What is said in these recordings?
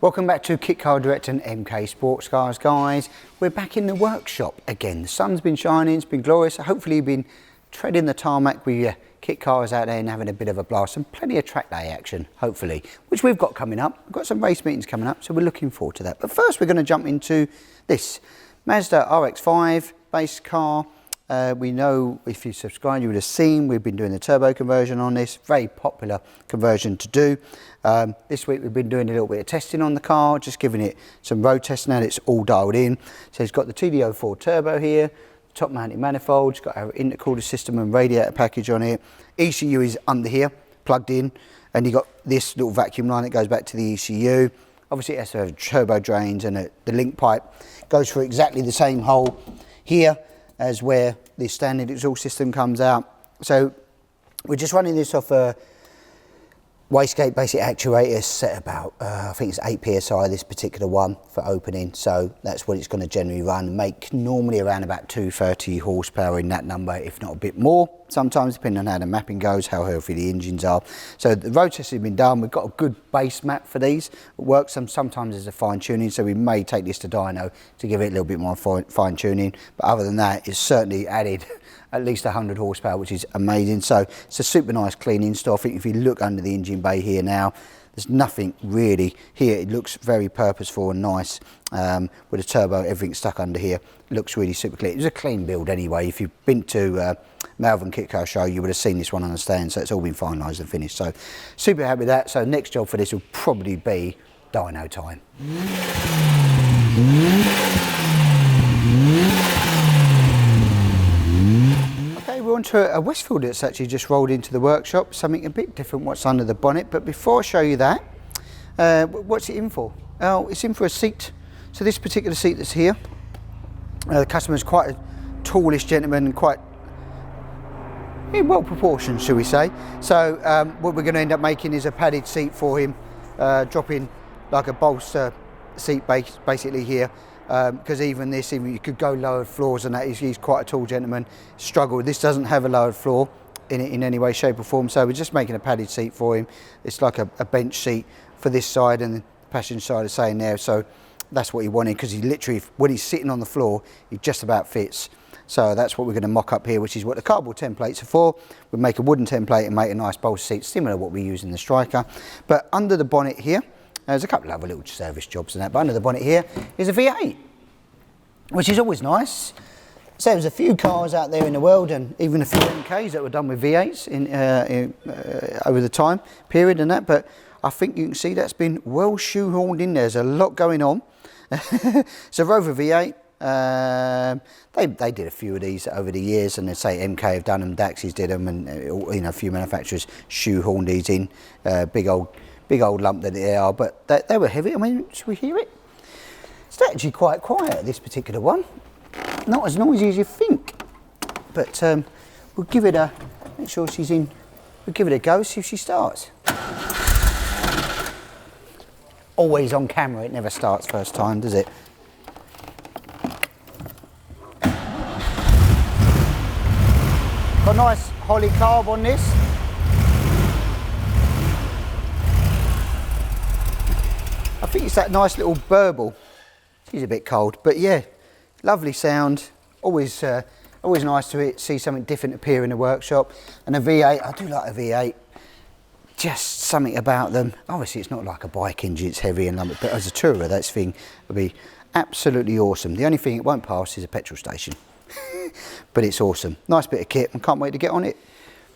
Welcome back to Kit Car Direct and MK Sportscars, guys. We're back in the workshop again. The sun's been shining, it's been glorious. Hopefully you've been treading the tarmac with your kit cars out there and having a bit of a blast, and plenty of track day action, hopefully, which we've got coming up. We've got some race meetings coming up, so we're looking forward to that. But first we're going to jump into this Mazda RX-5 base car. We know, if you subscribe, you would have seen we've been doing the turbo conversion on this. Very popular conversion to do. This week we've been doing a little bit of testing on the car, just giving it some road tests now that it's all dialed in. So it's got the TD04 turbo here, top mounted manifold, it's got our intercooler system and radiator package on it. ECU is under here, plugged in, and you got this little vacuum line that goes back to the ECU. Obviously it has to have turbo drains, and the link pipe goes for exactly the same hole here as where the standard exhaust system comes out. So we're just running this off a wastegate basic actuator set about, I think it's 8 psi, this particular one for opening. So that's what it's going to generally run, make normally around about 230 horsepower in that number, if not a bit more. Sometimes, depending on how the mapping goes, how healthy the engines are. So the road test has been done. We've got a good base map for these. It works sometimes as a fine tuning, so we may take this to dyno to give it a little bit more fine tuning. But other than that, it's certainly added at least 100 horsepower, which is amazing. So it's a super nice clean install. I think if you look under the engine bay here now, there's nothing really here. It looks very purposeful and nice with a turbo, everything stuck under here. It looks really super clean. It was a clean build anyway. If you've been to Malvern Kit Car Show, you would have seen this one on the stand. So it's all been finalised and finished. So super happy with that. So next job for this will probably be dyno time. We're on to a Westfield that's actually just rolled into the workshop, something a bit different what's under the bonnet. But before I show you that, what's it in for? Oh, it's in for a seat. So this particular seat that's here, the customer's quite a tallish gentleman and quite well proportioned, shall we say. So what we're going to end up making is a padded seat for him, dropping like a bolster seat basically here. Because even this, you could go lowered floors and that. He's quite a tall gentleman, struggled. This doesn't have a lowered floor in it in any way, shape or form, so we're just making a padded seat for him. It's like a bench seat for this side, and the passenger side is saying there, so that's what he wanted, because he literally, when he's sitting on the floor, he just about fits. So that's what we're going to mock up here, which is what the cardboard templates are for. We'll make a wooden template and make a nice bolster seat, similar to what we use in the Striker. But under the bonnet here, there's a couple of other little service jobs and that, but under the bonnet here is a V8, which is always nice. So there's a few cars out there in the world, and even a few MKs that were done with V8s over the time period and that, but I think you can see that's been well shoehorned in there. There's a lot going on. So Rover V8, they did a few of these over the years, and they say MK have done them, Daxis did them, and a few manufacturers shoehorned these in, big old lump that they are, but they were heavy. I mean, should we hear it? It's actually quite quiet, this particular one. Not as noisy as you think, but we'll give it a, make sure she's in, we'll give it a go, see if she starts. Always on camera, it never starts first time, does it? Got a nice Holly carb on this. I think it's that nice little burble. She's a bit cold, but yeah, lovely sound. Always nice to see something different appear in the workshop. And a V8, I do like a V8. Just something about them. Obviously, it's not like a bike engine; it's heavy and lumpy. But as a tourer, that thing would be absolutely awesome. The only thing it won't pass is a petrol station, but it's awesome. Nice bit of kit, and can't wait to get on it.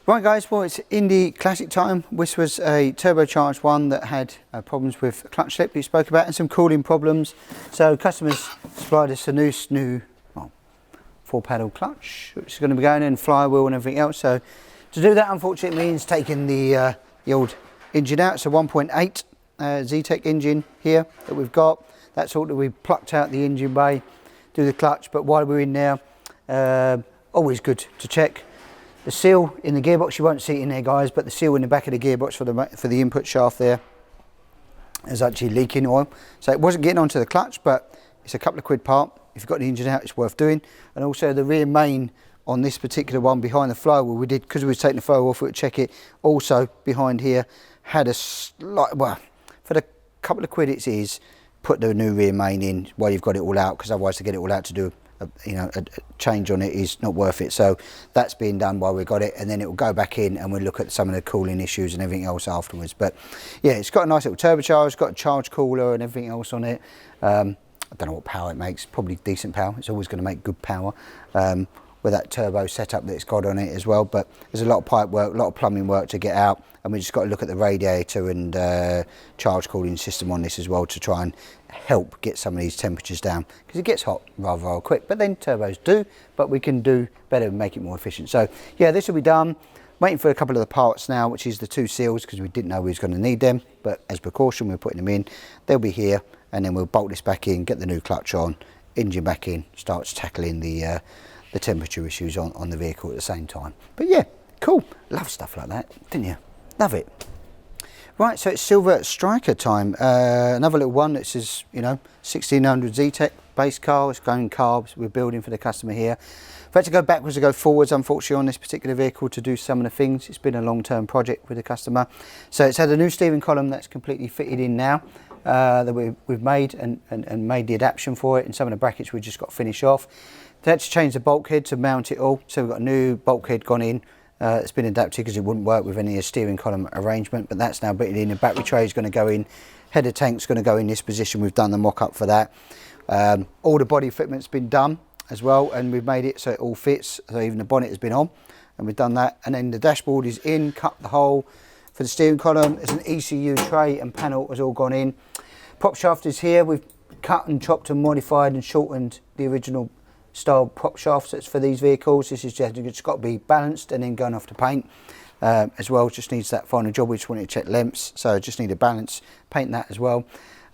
Right guys, well it's Indy Classic time. This was a turbocharged one that had problems with clutch slip we spoke about, and some cooling problems. So customers supplied us a new 4-paddle clutch, which is going to be going in, flywheel and everything else. So to do that, unfortunately, means taking the old engine out. It's a 1.8 Z-Tech engine here that we've got. That's all that we plucked out the engine bay, do the clutch. But while we're in there, always good to check. The seal in the gearbox, you won't see it in there guys, but the seal in the back of the gearbox for the input shaft there is actually leaking oil. So it wasn't getting onto the clutch, but it's a couple of quid part. If you've got the engine out, it's worth doing. And also the rear main on this particular one behind the flywheel, we did, because we were taking the flywheel off, we would check it. Also behind here had a slight, well, for the couple of quid it is, put the new rear main in while you've got it all out, because otherwise to get it all out to do a change on it is not worth it. So that's being done while we've got it, and then it will go back in and we'll look at some of the cooling issues and everything else afterwards. But yeah, it's got a nice little turbocharger, got a charge cooler and everything else on it. I don't know what power it makes, probably decent power. It's always going to make good power with that turbo setup that it's got on it as well. But there's a lot of pipe work, a lot of plumbing work to get out, and we just got to look at the radiator and charge cooling system on this as well to try and help get some of these temperatures down, because it gets hot rather quick. But then turbos do, but we can do better and make it more efficient. So yeah, this will be done. Waiting for a couple of the parts now, which is the 2 seals, because we didn't know we was going to need them, but as precaution we're putting them in. They'll be here, and then we'll bolt this back in, get the new clutch on, engine back in, starts tackling the temperature issues on the vehicle at the same time. But yeah, cool. Love stuff like that, didn't you? Love it. Right, so it's Silver Striker time. Another little one that says, 1600 Z-Tech base car. It's going carbs. We're building for the customer here. I've had to go backwards to go forwards, unfortunately, on this particular vehicle to do some of the things. It's been a long-term project with the customer. So it's had a new steering column that's completely fitted in now, that we've made and made the adaptation for it, and some of the brackets we've just got to finish off. They had to change the bulkhead to mount it all, so we've got a new bulkhead gone in. It's been adapted because it wouldn't work with any steering column arrangement, but that's now fitted in. The battery tray is going to go in, header tank's going to go in this position. We've done the mock-up for that. All the body fitment's been done as well, and we've made it so it all fits, so even the bonnet has been on, and we've done that. And then the dashboard is in, cut the hole for the steering column. There's an ECU tray and panel has all gone in. Prop shaft is here. We've cut and chopped and modified and shortened the original style prop shafts that's for these vehicles. This is just got to be balanced and then going off to paint as well. Just needs that final job. We just wanted to check lengths, so just need a balance, paint that as well.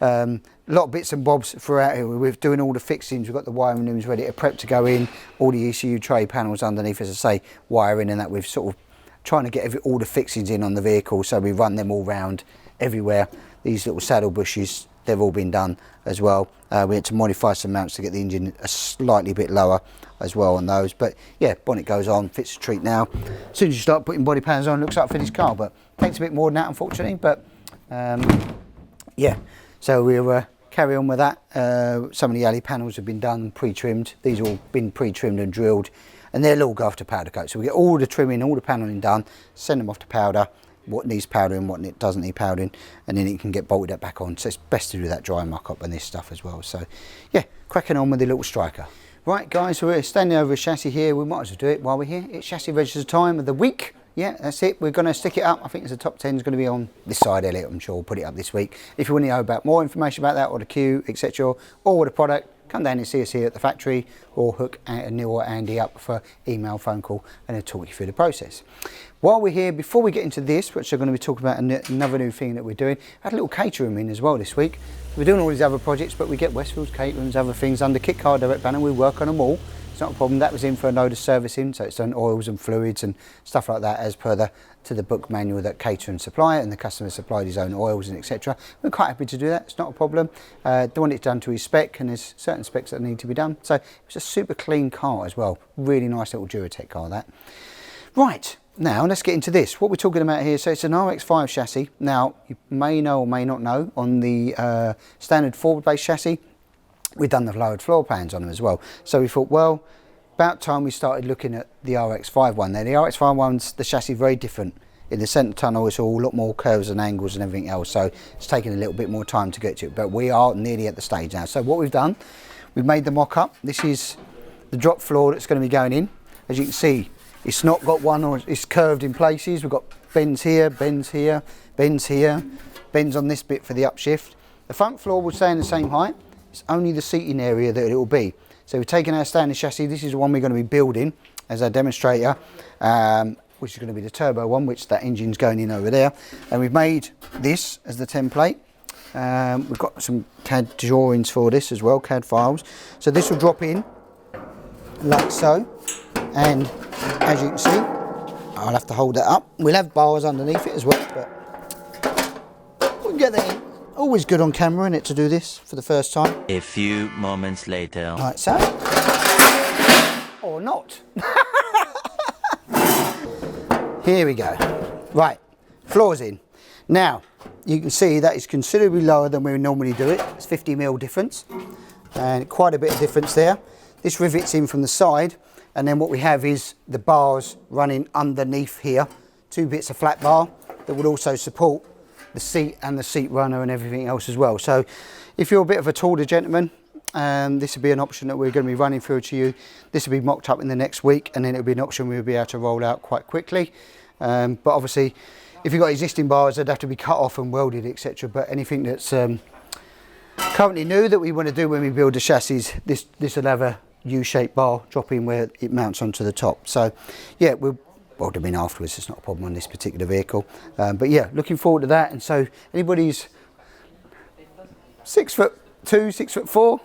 A lot of bits and bobs throughout here. We're doing all the fixings. We've got the wiring looms ready to prep to go in, all the ECU tray panels underneath, as I say, wiring, and that we've sort of trying to get all the fixings in on the vehicle, so we run them all round everywhere. These little saddle bushes, they've all been done as well. We had to modify some mounts to get the engine a slightly bit lower as well on those. But yeah, bonnet goes on, fits a treat now. As soon as you start putting body panels on, it looks like a finished car, but takes a bit more than that, unfortunately. But yeah, so we'll carry on with that. Some of the alley panels have been done, pre-trimmed. These have all been pre-trimmed and drilled, and they'll all go off to powder coat. So we get all the trimming, all the panelling done, send them off to powder, what needs powdering, what doesn't need powdering, and then it can get bolted up back on. So it's best to do that dry mock-up and this stuff as well. So yeah, cracking on with the little Striker. Right guys, so we're standing over a chassis here. We might as well do it while we're here. It's chassis register time of the week. Yeah, that's it. We're going to stick it up. I think the top 10 is going to be on this side, Elliot. I'm sure we'll put it up this week. If you want to know about more information about that, or the queue, etc., or the product, come down and see us here at the factory, or hook Neil or Andy up for email, phone call, and they'll talk you through the process. While we're here, before we get into this, which we're going to be talking about another new thing that we're doing, I had a little Caterham in as well this week. We're doing all these other projects, but we get Westfield's, Caterham's, other things under Kit Car Direct banner. We work on them all. It's not a problem. That was in for a load of servicing, so it's done oils and fluids and stuff like that as per the book manual that Caterham supply, and the customer supplied his own oils and etc. We're quite happy to do that. It's not a problem. Don't want it done to his spec, and there's certain specs that need to be done. So it's a super clean car as well. Really nice little Duratec car, that. Right, now let's get into this. What we're talking about here, so it's an RX-5 chassis. Now, you may know or may not know, on the standard forward-based chassis, we've done the lowered floor plans on them as well. So we thought, well, about time we started looking at the RX-5 one. Now, the RX-5 one's, the chassis very different. In the centre tunnel, it's all a lot more curves and angles and everything else, so it's taking a little bit more time to get to it, but we are nearly at the stage now. So what we've done, we've made the mock-up. This is the drop floor that's going to be going in. As you can see, it's not got one, or it's curved in places. We've got bends here, bends here, bends here, bends on this bit for the upshift. The front floor will stay in the same height. It's only the seating area that it will be. So we've taken our standard chassis. This is the one we're going to be building as our demonstrator, which is going to be the turbo one, which that engine's going in over there. And we've made this as the template. We've got some CAD drawings for this as well, CAD files. So this will drop in like so. And as you can see, I'll have to hold that up. We'll have bars underneath it as well, but we'll get that in. Always good on camera, isn't it, to do this for the first time? A few moments later. Like so. Or not. Here we go. Right, floor's in. Now, you can see that is considerably lower than we normally do it. It's 50mm difference, and quite a bit of difference there. This rivets in from the side, and then what we have is the bars running underneath here, 2 bits of flat bar that would also support the seat and the seat runner and everything else as well. So if you're a bit of a taller gentleman, this would be an option that we're going to be running through to you. This will be mocked up in the next week, and then it'll be an option we'll be able to roll out quite quickly. But obviously, if you've got existing bars, they'd have to be cut off and welded, etc. But anything that's currently new that we want to do when we build the chassis, this will have a U-shaped bar dropping where it mounts onto the top. So yeah, we'll weld them in afterwards. It's not a problem on this particular vehicle. But yeah, looking forward to that. And so anybody's 6'2", 6'4",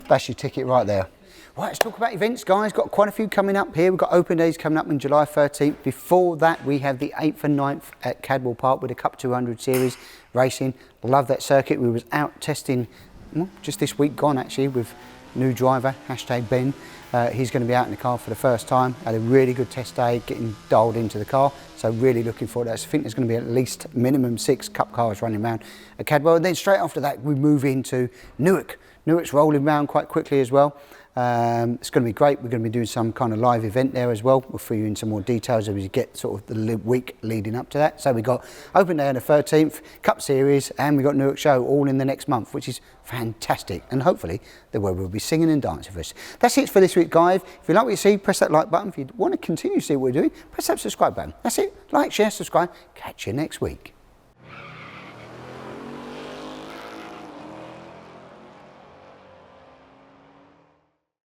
that's your ticket right there. Right, let's talk about events, guys. Got quite a few coming up here. We've got open days coming up on July 13th. Before that, we have the 8th and 9th at Cadwell Park with the Cup 200 Series racing. Love that circuit. We was out testing just this week gone, actually, with new driver, #Ben. He's going to be out in the car for the first time. Had a really good test day, getting dialed into the car. So really looking forward to that. So I think there's going to be at least minimum 6 Cup cars running around at Cadwell. And then straight after that, we move into Newark. Newark's rolling around quite quickly as well. It's going to be great. We're going to be doing some kind of live event there as well. We'll fill you in some more details as we get sort of the week leading up to that. So we've got open day on the 13th, Cup Series, and we've got Newark Show all in the next month, which is fantastic. And hopefully the world will be singing and dancing for us. That's it for this week, guys. If you like what you see, press that like button. If you want to continue to see what we're doing, press that subscribe button. That's it. Like, share, subscribe. Catch you next week.